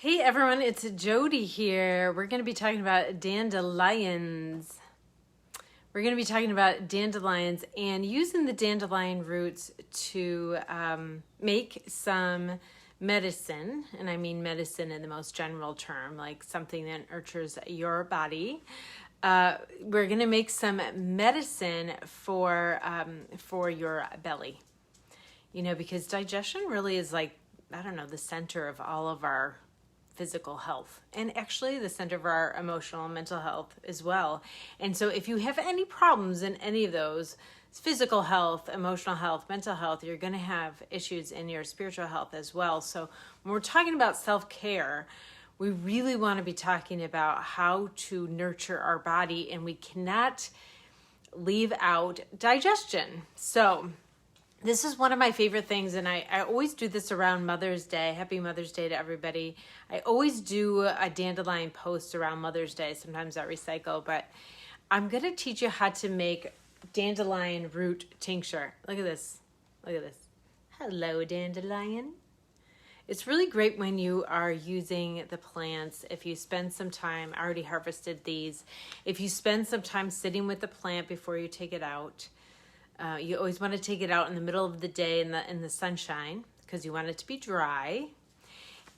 Hey everyone, it's Jodi here. We're going to be talking about dandelions. We're going to be talking about dandelions and using the dandelion roots to make some medicine. And I mean medicine in the most general term, like something that nurtures your body. We're going to make some medicine for your belly. You know, because digestion really is like, I don't know, the center of all of our physical health and actually the center of our emotional and mental health as well. And so if you have any problems in any of those, physical health, emotional health, mental health, you're going to have issues in your spiritual health as well. So when we're talking about self-care, we really want to be talking about how to nurture our body, and we cannot leave out digestion. So this is one of my favorite things, and I always do this around Mother's Day. Happy Mother's Day to everybody. I always do a dandelion post around Mother's Day. Sometimes I recycle, but I'm going to teach you how to make dandelion root tincture. Look at this. Look at this. Hello, dandelion. It's really great when you are using the plants. If you spend some time, I already harvested these. If you spend some time sitting with the plant before you take it out, you always want to take it out in the middle of the day in the sunshine because you want it to be dry,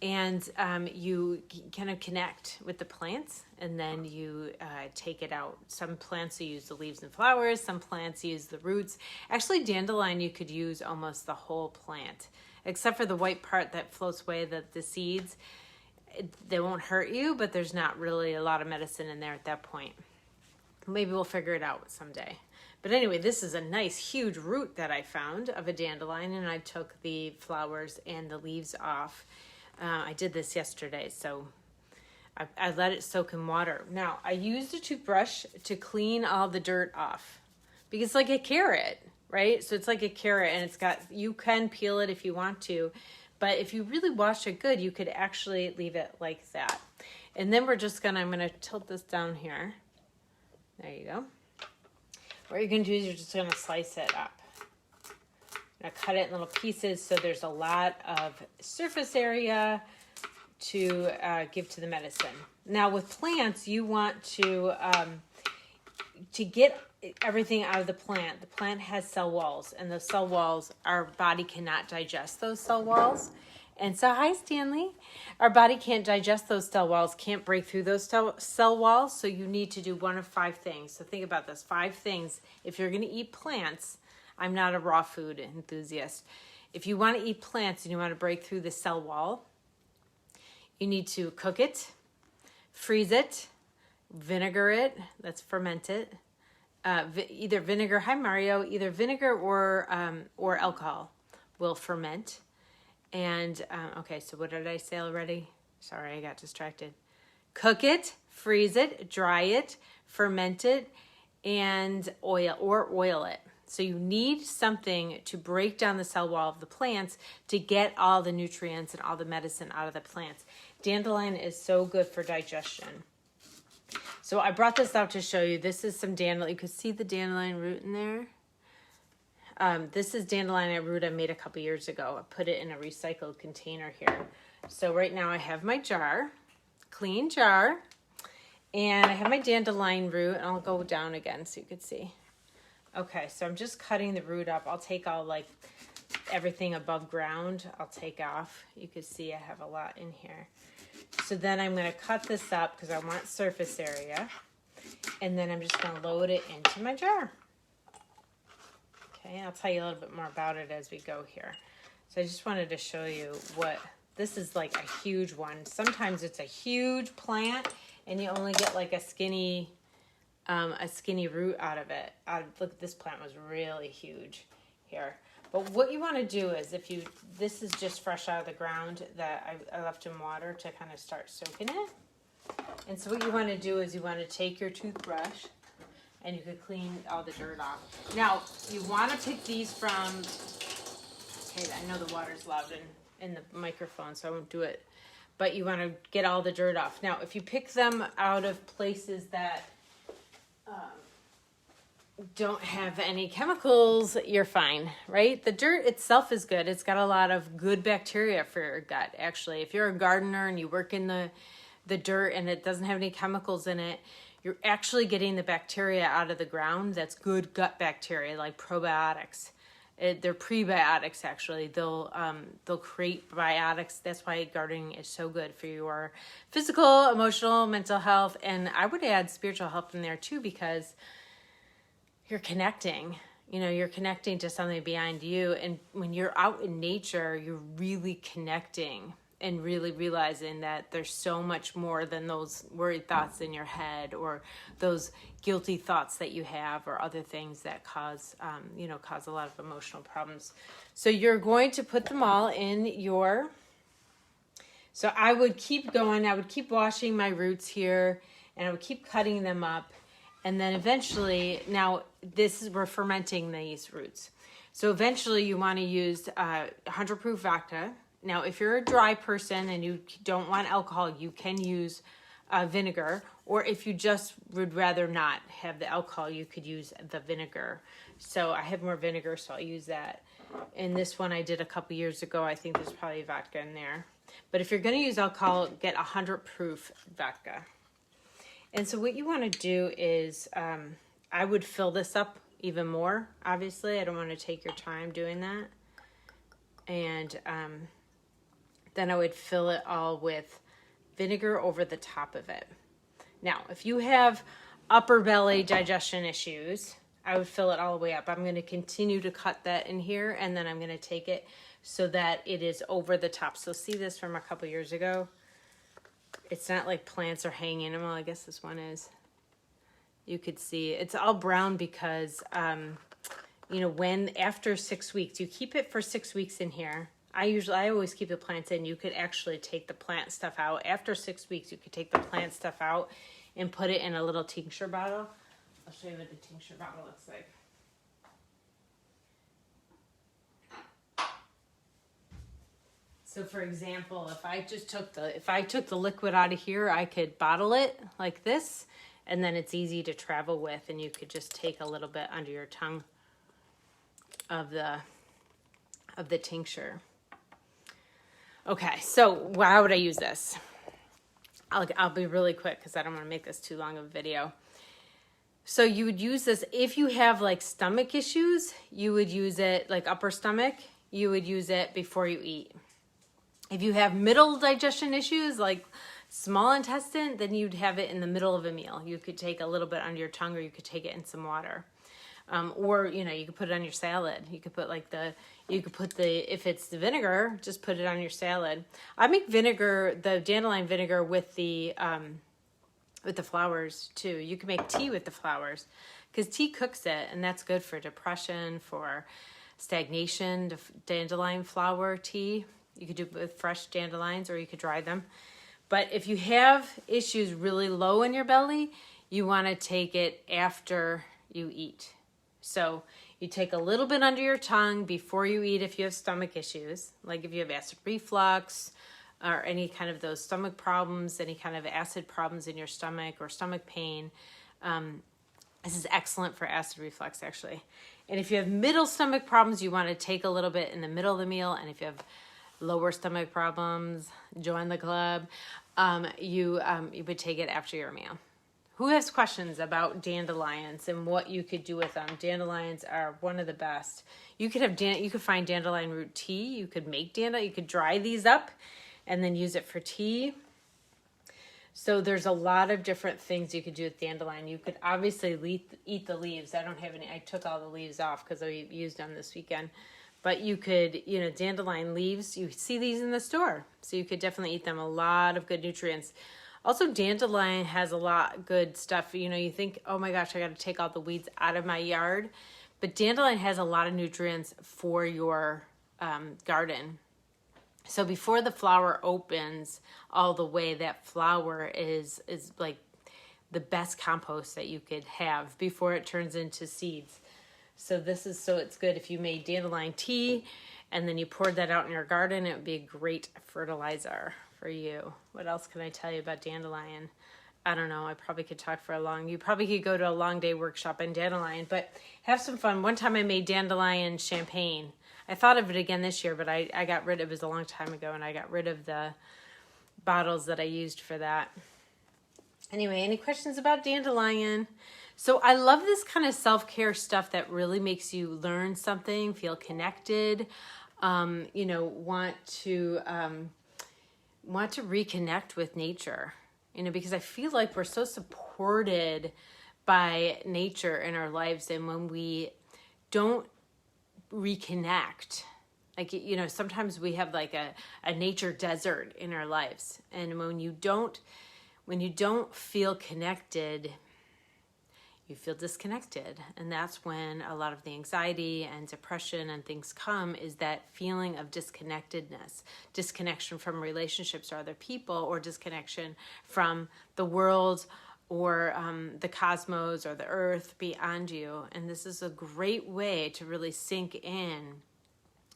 and you kind of connect with the plants, and then you take it out. Some plants you use the leaves and flowers, some plants use the roots. Actually, dandelion you could use almost the whole plant, except for the white part that floats away, the seeds. They won't hurt you, but there's not really a lot of medicine in there at that point. Maybe we'll figure it out someday. But anyway, this is a nice huge root that I found of a dandelion, and I took the flowers and the leaves off. I did this yesterday, so I let it soak in water. Now, I used a toothbrush to clean all the dirt off because it's like a carrot, right? So it's like a carrot, and you can peel it if you want to, but if you really wash it good, you could actually leave it like that. And then I'm going to tilt this down here. There you go. What you're going to do is you're just going to slice it up. Now cut it in little pieces so there's a lot of surface area to give to the medicine. Now with plants, you want to get everything out of the plant. The plant has cell walls, and those cell walls, our body cannot digest those cell walls. And so, hi, Stanley. Our body can't digest those cell walls, can't break through those cell walls, so you need to do one of 5 things. So think about this, 5 things. If you're going to eat plants, I'm not a raw food enthusiast. If you want to eat plants and you want to break through the cell wall, you need to cook it, freeze it, vinegar it, that's ferment it, either vinegar, hi Mario, either vinegar or alcohol will ferment. And, okay, so what did I say already? Sorry, I got distracted. Cook it, freeze it, dry it, ferment it, and oil it. So you need something to break down the cell wall of the plants to get all the nutrients and all the medicine out of the plants. Dandelion is so good for digestion. So I brought this out to show you. This is some dandelion. You can see the dandelion root in there. This is dandelion root I made a couple years ago. I put it in a recycled container here. So right now I have my jar, clean jar, and I have my dandelion root, and I'll go down again so you can see. Okay, so I'm just cutting the root up. I'll take all like everything above ground. I'll take off. You can see I have a lot in here. So then I'm going to cut this up because I want surface area, and then I'm just going to load it into my jar. Okay, I'll tell you a little bit more about it as we go here. So I just wanted to show you this is like a huge one. Sometimes it's a huge plant and you only get like a skinny root out of it. Look, this plant was really huge here. But what you want to do is this is just fresh out of the ground that I left in water to kind of start soaking it. And so what you want to do is you want to take your toothbrush, and you could clean all the dirt off. Now, you want to pick these from, okay, I know the water's loud in the microphone, so I won't do it. But you want to get all the dirt off. Now, if you pick them out of places that don't have any chemicals, you're fine, right? The dirt itself is good. It's got a lot of good bacteria for your gut, actually. If you're a gardener and you work in the dirt and it doesn't have any chemicals in it, you're actually getting the bacteria out of the ground. That's good gut bacteria, like probiotics. They're prebiotics, actually. They'll create biotics. That's why gardening is so good for your physical, emotional, mental health. And I would add spiritual health in there too, because you're connecting. You're connecting to something behind you. And when you're out in nature, you're really connecting and really realizing that there's so much more than those worried thoughts in your head or those guilty thoughts that you have or other things that cause a lot of emotional problems. So you're going to put them all in your... So I would keep going. I would keep washing my roots here, and I would keep cutting them up. And then eventually, now we're fermenting these roots. So eventually you want to use 100 proof vodka. Now, if you're a dry person and you don't want alcohol, you can use vinegar. Or if you just would rather not have the alcohol, you could use the vinegar. So I have more vinegar, so I'll use that. And this one I did a couple years ago. I think there's probably vodka in there. But if you're going to use alcohol, get 100 proof vodka. And so what you want to do is, I would fill this up even more, obviously. I don't want to take your time doing that. And then I would fill it all with vinegar over the top of it. Now, if you have upper belly digestion issues, I would fill it all the way up. I'm going to continue to cut that in here, and then I'm going to take it so that it is over the top. So see this from a couple years ago? It's not like plants are hanging. Well, I guess this one is. You could see it's all brown because, when after 6 weeks, you keep it for 6 weeks in here. I always keep the plants in. You could actually take the plant stuff out. After 6 weeks, you could take the plant stuff out and put it in a little tincture bottle. I'll show you what the tincture bottle looks like. So for example, if I took the liquid out of here, I could bottle it like this, and then it's easy to travel with, and you could just take a little bit under your tongue of the tincture. Okay, so how would I use this? I'll be really quick because I don't want to make this too long of a video. So you would use this if you have like stomach issues. You would use it like upper stomach. You would use it before you eat. If you have middle digestion issues like small intestine, then you'd have it in the middle of a meal. You could take a little bit under your tongue, or you could take it in some water. Or, you could put it on your salad. You could put if it's the vinegar, just put it on your salad. I make the dandelion vinegar with the flowers too. You can make tea with the flowers because tea cooks it, and that's good for depression, for stagnation. Dandelion flower tea. You could do it with fresh dandelions, or you could dry them. But if you have issues really low in your belly, you want to take it after you eat. So you take a little bit under your tongue before you eat if you have stomach issues, like if you have acid reflux or any kind of those stomach problems, any kind of acid problems in your stomach or stomach pain. This is excellent for acid reflux, actually. And if you have middle stomach problems, you want to take a little bit in the middle of the meal. And if you have lower stomach problems, join the club. You would take it after your meal. Who has questions about dandelions and what you could do with them? Dandelions are one of the best. You could find dandelion root tea. You could make dandelion. You could dry these up and then use it for tea. So there's a lot of different things you could do with dandelion. You could obviously eat the leaves. I don't have any. I took all the leaves off because I used them this weekend. But you could, dandelion leaves, you see these in the store. So you could definitely eat them. A lot of good nutrients. Also, dandelion has a lot good stuff. You think, oh my gosh, I got to take all the weeds out of my yard. But dandelion has a lot of nutrients for your garden. So before the flower opens all the way, that flower is like the best compost that you could have before it turns into seeds. So it's good if you made dandelion tea and then you poured that out in your garden. It would be a great fertilizer for you. What else can I tell you about dandelion? I don't know, I probably could talk for you probably could go to a long day workshop on dandelion, but have some fun. One time I made dandelion champagne. I thought of it again this year, but I got rid of it. It was a long time ago, and I got rid of the bottles that I used for that. Anyway, any questions about dandelion? So I love this kind of self-care stuff that really makes you learn something, feel connected, want to reconnect with nature, because I feel like we're so supported by nature in our lives. And when we don't reconnect, sometimes we have like a nature desert in our lives. And when you don't feel connected, you feel disconnected. And that's when a lot of the anxiety and depression and things come, is that feeling of disconnectedness, disconnection from relationships or other people, or disconnection from the world or the cosmos or the earth beyond you. And this is a great way to really sink in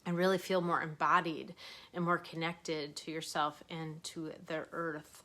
and really feel more embodied and more connected to yourself and to the earth.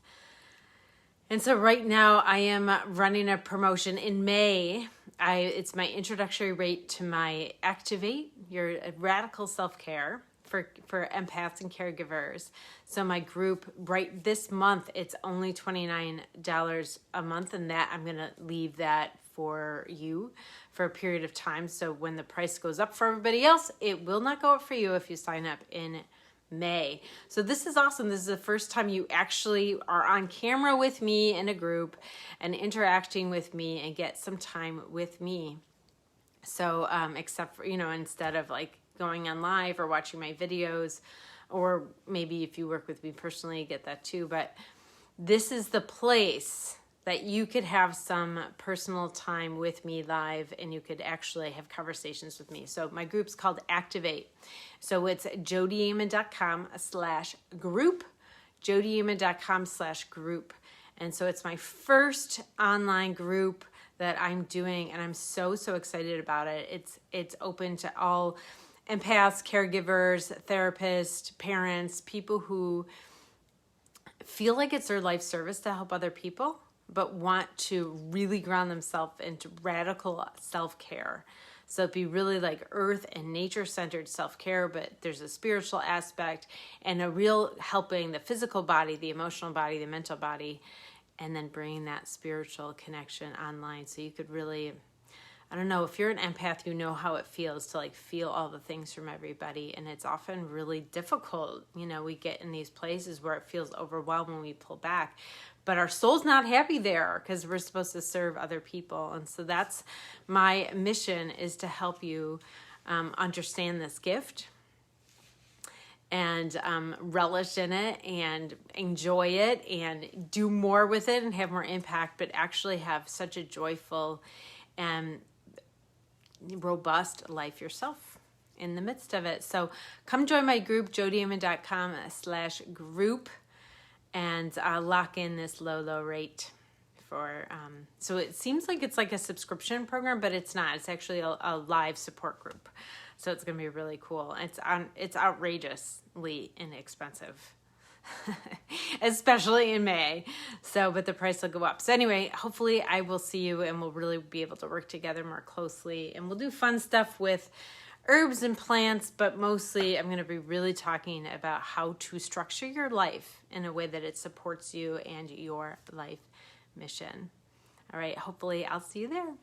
And so right now I am running a promotion in May. It's my introductory rate to my Activate, your radical self-care for empaths and caregivers. So my group right this month, it's only $29 a month, and that I'm going to leave that for you for a period of time. So when the price goes up for everybody else, it will not go up for you if you sign up in May. So this is awesome. This is the first time you actually are on camera with me in a group and interacting with me and get some time with me. So except for, instead of like going on live or watching my videos, or maybe if you work with me personally, you get that too. But this is the place that you could have some personal time with me live, and you could actually have conversations with me. So my group's called Activate. So it's jodiamonn.com/group, jodiamonn.com/group. And so it's my first online group that I'm doing, and I'm so excited about it. It's open to all empaths, caregivers, therapists, parents, people who feel like it's their life service to help other people, but want to really ground themselves into radical self-care. So it'd be really like earth and nature-centered self-care, but there's a spiritual aspect and a real helping the physical body, the emotional body, the mental body, and then bringing that spiritual connection online. So you could really, I don't know, if you're an empath, you know how it feels to like feel all the things from everybody. And it's often really difficult. We get in these places where it feels overwhelmed when we pull back, but our soul's not happy there because we're supposed to serve other people. And so that's my mission, is to help you understand this gift and relish in it and enjoy it and do more with it and have more impact, but actually have such a joyful and robust life yourself in the midst of it. So come join my group, jodiamonn.com/group, and lock in this low rate for, so it seems like it's like a subscription program, but it's not. It's actually a live support group. So it's going to be really cool. It's outrageously inexpensive. Especially in May. So, but the price will go up. So anyway, hopefully I will see you and we'll really be able to work together more closely, and we'll do fun stuff with herbs and plants, but mostly I'm going to be really talking about how to structure your life in a way that it supports you and your life mission. All right. Hopefully I'll see you there.